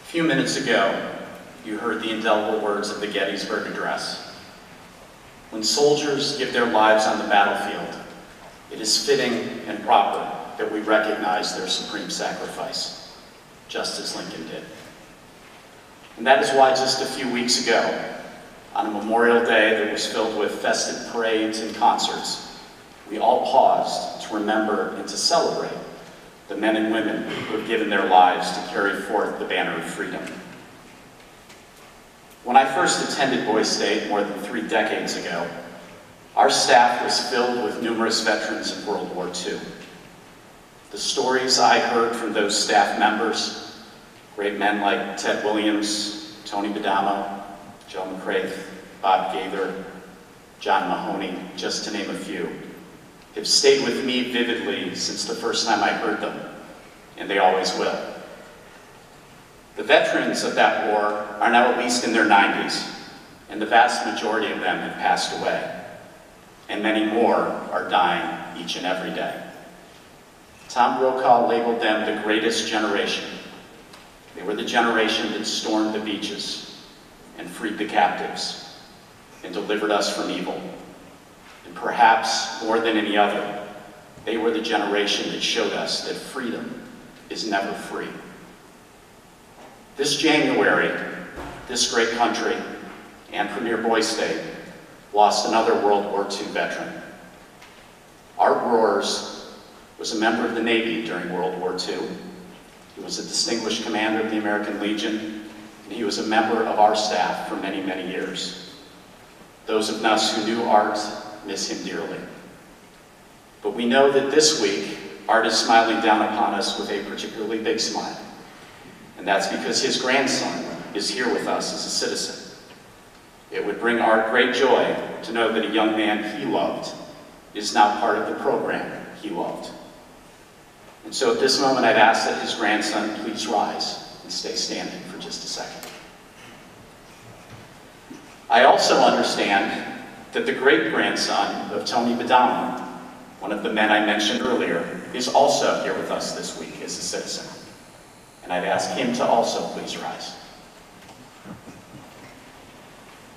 few minutes ago, you heard the indelible words of the Gettysburg Address. When soldiers give their lives on the battlefield, it is fitting and proper that we recognize their supreme sacrifice, just as Lincoln did. And that is why just a few weeks ago, on a Memorial Day that was filled with festive parades and concerts, we all paused to remember and to celebrate the men and women who have given their lives to carry forth the banner of freedom. When I first attended Boys State more than 3 decades ago, our staff was filled with numerous veterans of World War II. The stories I heard from those staff members, great men like Ted Williams, Tony Badamo, Joe McCraith, Bob Gaither, John Mahoney, just to name a few, have stayed with me vividly since the first time I heard them, and they always will. The veterans of that war are now at least in their 90s, and the vast majority of them have passed away, and many more are dying each and every day. Tom Brokaw labeled them the greatest generation. They were the generation that stormed the beaches and freed the captives and delivered us from evil. And perhaps more than any other, they were the generation that showed us that freedom is never free. This January, this great country and Premier Boys State lost another World War II veteran. Art Roars was a member of the Navy during World War II. He was a distinguished commander of the American Legion, and he was a member of our staff for many, many years. Those of us who knew Art miss him dearly. But we know that this week, Art is smiling down upon us with a particularly big smile. And that's because his grandson is here with us as a citizen. It would bring Art great joy to know that a young man he loved is now part of the program he loved. And so at this moment, I'd ask that his grandson please rise and stay standing for just a second. I also understand that the great-grandson of Tony Badamo, one of the men I mentioned earlier, is also here with us this week as a citizen. And I'd ask him to also please rise.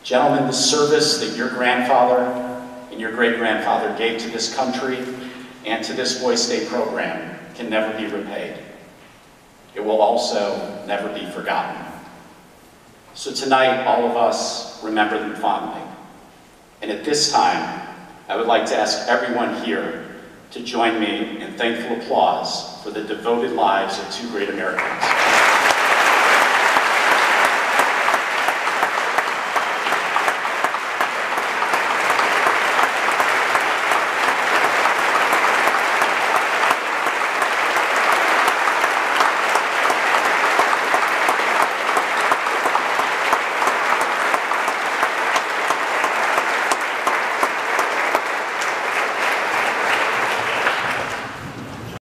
Gentlemen, the service that your grandfather and your great-grandfather gave to this country and to this Boys State program can never be repaid. It will also never be forgotten. So tonight, all of us remember them fondly. And at this time, I would like to ask everyone here to join me in thankful applause for the devoted lives of 2 great Americans.